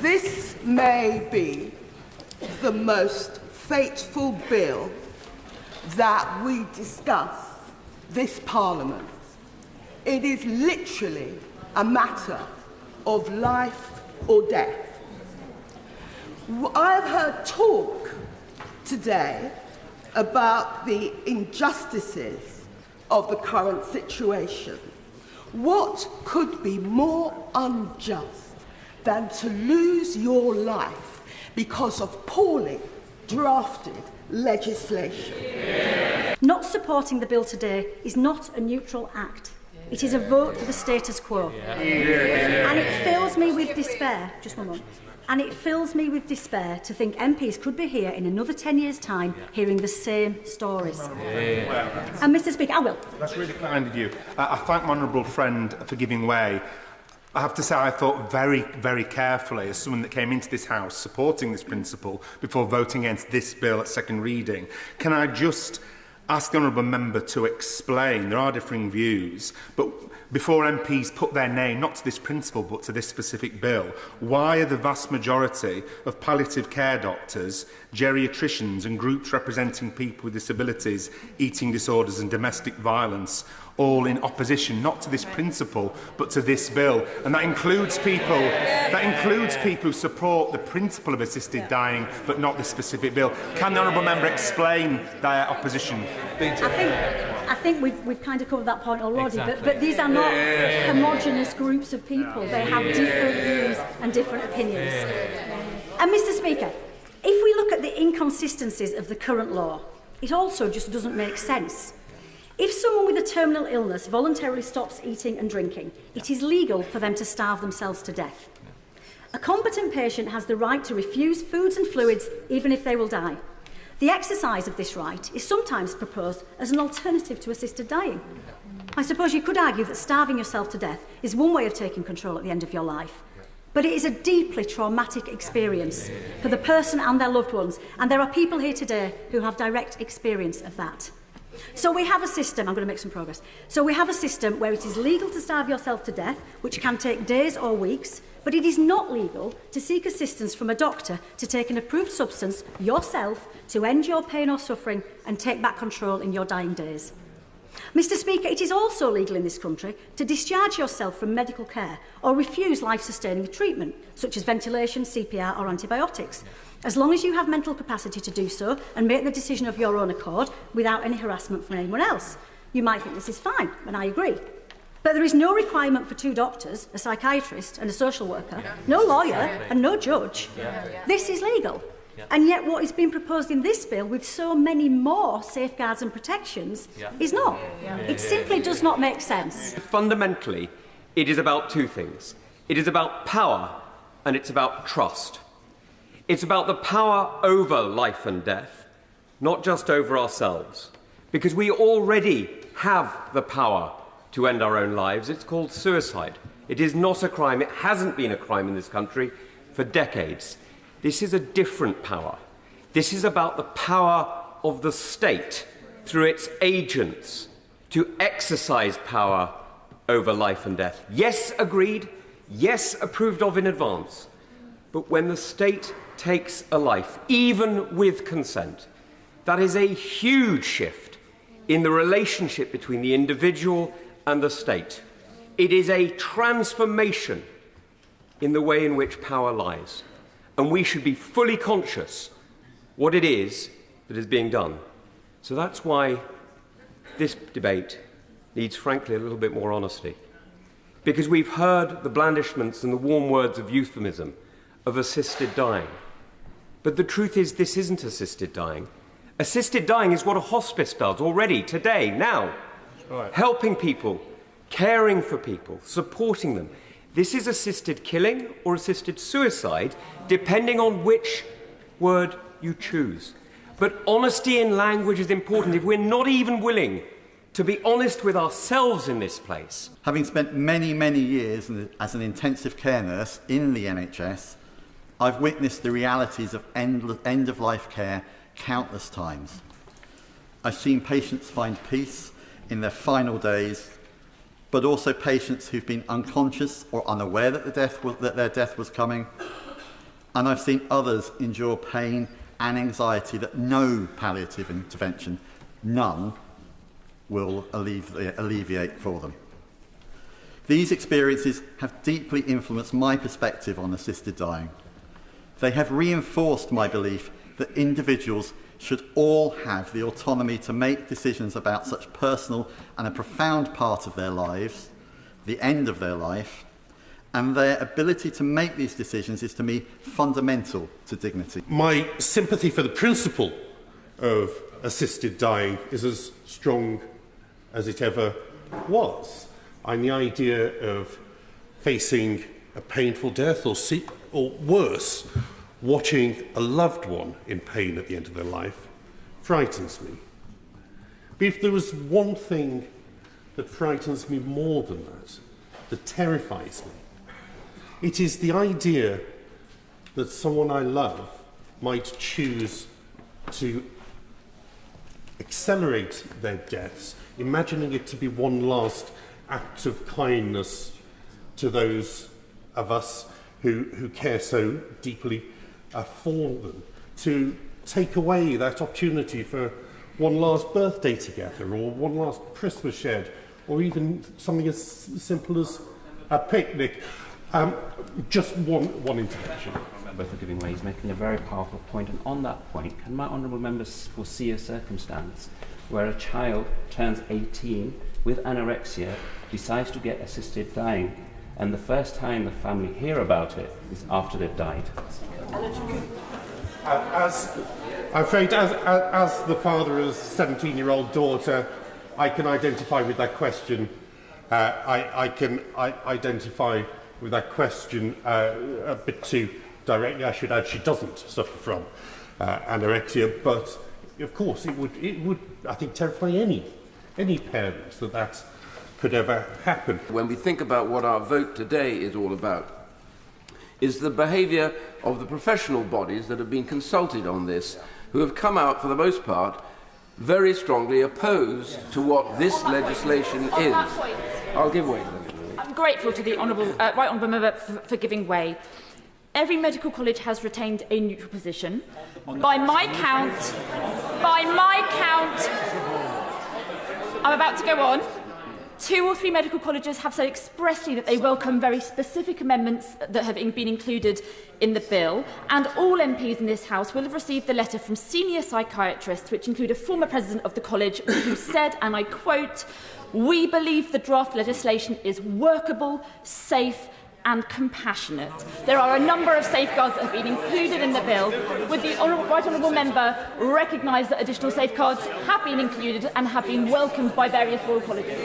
This may be the most fateful bill that we discuss this Parliament. It is literally a matter of life or death. I have heard talk today about the injustices of the current situation. What could be more unjust than to lose your life because of poorly drafted legislation? Not supporting the bill today is not a neutral act. It is a vote for the status quo. And it fills me with despair. Just one moment. And it fills me with despair to think MPs could be here in another 10 years' time hearing the same stories. And Mr Speaker, I will. That's really kind of you. I thank my honourable friend for giving way. I have to say I thought very, very carefully as someone that came into this House supporting this principle before voting against this bill at second reading. Can I just ask the honourable member to explain? There are differing views, but before MPs put their name not to this principle but to this specific bill, why are the vast majority of palliative care doctors, geriatricians and groups representing people with disabilities, eating disorders and domestic violence all in opposition not to this principle but to this bill? And that includes people who support the principle of assisted dying but not the specific bill. Can the honourable member explain their opposition? I think we've kind of covered that point already, but these are not homogenous groups of people. They have different views and different opinions. And Mr Speaker, if we look at the inconsistencies of the current law, it also just doesn't make sense. If someone with a terminal illness voluntarily stops eating and drinking, it is legal for them to starve themselves to death. A competent patient has the right to refuse foods and fluids even if they will die. The exercise of this right is sometimes proposed as an alternative to assisted dying. I suppose you could argue that starving yourself to death is one way of taking control at the end of your life. But it is a deeply traumatic experience for the person and their loved ones, and there are people here today who have direct experience of that. So we have a system, I'm going to make some progress. So we have a system where it is legal to starve yourself to death, which can take days or weeks, but it is not legal to seek assistance from a doctor to take an approved substance yourself to end your pain or suffering and take back control in your dying days. Mr Speaker, it is also legal in this country to discharge yourself from medical care or refuse life-sustaining treatment, such as ventilation, CPR or antibiotics, as long as you have mental capacity to do so and make the decision of your own accord without any harassment from anyone else. You might think this is fine, and I agree. But there is no requirement for two doctors, a psychiatrist and a social worker, no lawyer and no judge. This is legal. And yet what is being proposed in this bill with so many more safeguards and protections is not. It simply does not make sense. Fundamentally, it is about two things. It is about power and it's about trust. It's about the power over life and death, not just over ourselves. Because we already have the power to end our own lives. It's called suicide. It is not a crime. It hasn't been a crime in this country for decades. This is a different power. This is about the power of the state through its agents to exercise power over life and death. Yes, agreed. Yes, approved of in advance. But when the state takes a life, even with consent, that is a huge shift in the relationship between the individual and the state. It is a transformation in the way in which power lies. And we should be fully conscious what it is that is being done. So that's why this debate needs, frankly, a little bit more honesty. Because we've heard the blandishments and the warm words of euphemism of assisted dying. But the truth is, this isn't assisted dying. Assisted dying is what a hospice does already, today, now. Right. Helping people, caring for people, supporting them. This is assisted killing or assisted suicide, depending on which word you choose. But honesty in language is important. If we're not even willing to be honest with ourselves in this place. Having spent many, many years as an intensive care nurse in the NHS, I've witnessed the realities of end-of-life care countless times. I've seen patients find peace in their final days, but also patients who've been unconscious or unaware that their death was coming, and I've seen others endure pain and anxiety that no palliative intervention, none, will alleviate for them. These experiences have deeply influenced my perspective on assisted dying. They have reinforced my belief that individuals should all have the autonomy to make decisions about such personal and a profound part of their lives, the end of their life, and their ability to make these decisions is to me fundamental to dignity. My sympathy for the principle of assisted dying is as strong as it ever was. And the idea of facing a painful death or worse, watching a loved one in pain at the end of their life frightens me. But if there was one thing that frightens me more than that terrifies me, it is the idea that someone I love might choose to accelerate their deaths, imagining it to be one last act of kindness to those of us who care so deeply for them, to take away that opportunity for one last birthday together, or one last Christmas shed, or even something as simple as a picnic. Just one intervention. Member for giving way. He's making a very powerful point, and on that point, can my honourable members foresee a circumstance where a child turns 18 with anorexia, decides to get assisted dying, and the first time the family hear about it is after they've died? I'm afraid, as the father of a 17-year-old daughter, I can identify with that question. I can identify with that question a bit too directly. I should add she doesn't suffer from anorexia, but of course it would I think terrify any parents that could ever happen. When we think about what our vote today is all about, is the behaviour of the professional bodies that have been consulted on this, who have come out, for the most part, very strongly opposed to what this legislation is. I'll give way. I'm grateful to the right honourable member for giving way. Every medical college has retained a neutral position. By my count, I'm about to go on. 2 or 3 medical colleges have said expressly that they welcome very specific amendments that have been included in the bill, and all MPs in this House will have received the letter from senior psychiatrists, which include a former president of the college, who said, and I quote, "We believe the draft legislation is workable, safe and compassionate." There are a number of safeguards that have been included in the bill. Would the right honourable member recognise that additional safeguards have been included and have been welcomed by various royal colleges?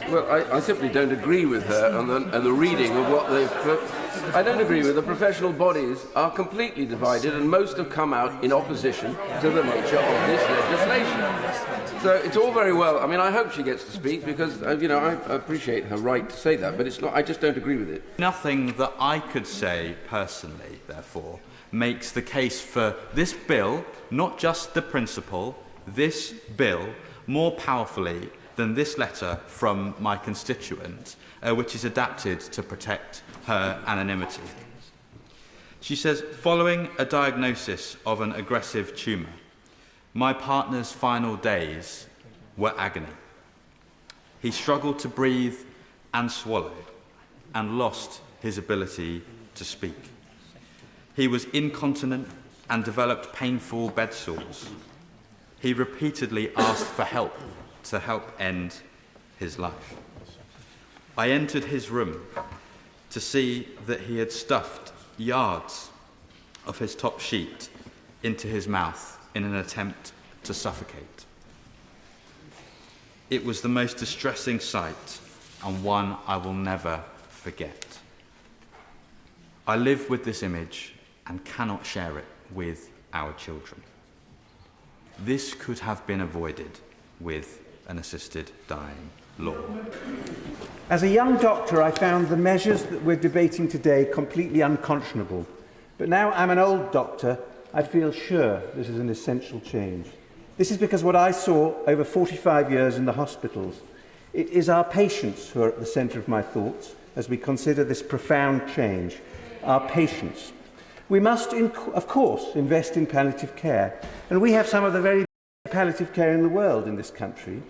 Well, I simply don't agree with her and the reading of what they've... I don't agree with the professional bodies are completely divided, and most have come out in opposition to the nature of this legislation. So it's all very well. I mean, I hope she gets to speak because, I appreciate her right to say that, but it's not. I just don't agree with it. Nothing that I could say personally, therefore, makes the case for this bill, not just the principle, this bill, more powerfully than this letter from my constituent, which is adapted to protect her anonymity. She says, following a diagnosis of an aggressive tumour, my partner's final days were agony. He struggled to breathe and swallow and lost his ability to speak. He was incontinent and developed painful bed sores. He repeatedly asked for help to help end his life. I entered his room to see that he had stuffed yards of his top sheet into his mouth in an attempt to suffocate. It was the most distressing sight, and one I will never forget. I live with this image and cannot share it with our children. This could have been avoided with an assisted dying law. As a young doctor, I found the measures that we're debating today completely unconscionable. But now I'm an old doctor, I feel sure this is an essential change. This is because what I saw over 45 years in the hospitals. It is our patients who are at the centre of my thoughts as we consider this profound change. our patients. We must, of course, invest in palliative care, and we have some of the very best palliative care in the world in this country.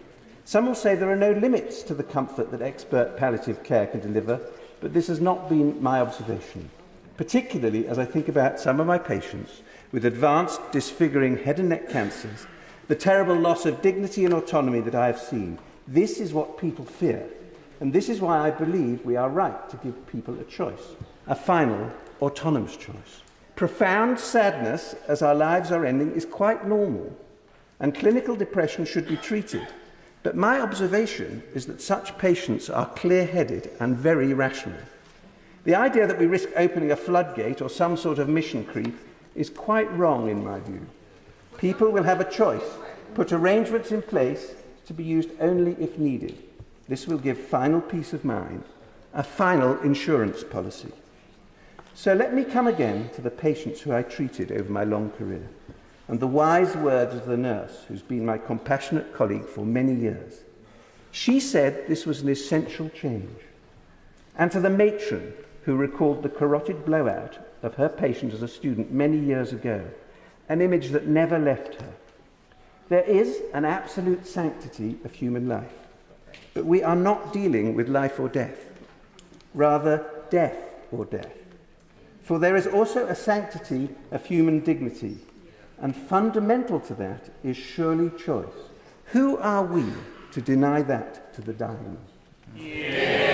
Some will say there are no limits to the comfort that expert palliative care can deliver, but this has not been my observation, particularly as I think about some of my patients with advanced, disfiguring head and neck cancers, the terrible loss of dignity and autonomy that I have seen. This is what people fear, and this is why I believe we are right to give people a choice, a final, autonomous choice. Profound sadness as our lives are ending is quite normal, and clinical depression should be treated. But my observation is that such patients are clear-headed and very rational. The idea that we risk opening a floodgate or some sort of mission creep is quite wrong in my view. People will have a choice, put arrangements in place to be used only if needed. This will give final peace of mind, a final insurance policy. So let me come again to the patients who I treated over my long career, and the wise words of the nurse who's been my compassionate colleague for many years. She said this was an essential change. And to the matron who recalled the carotid blowout of her patient as a student many years ago, an image that never left her. There is an absolute sanctity of human life, but we are not dealing with life or death, rather death or death. For there is also a sanctity of human dignity, and fundamental to that is surely choice. Who are we to deny that to the dying? Yeah.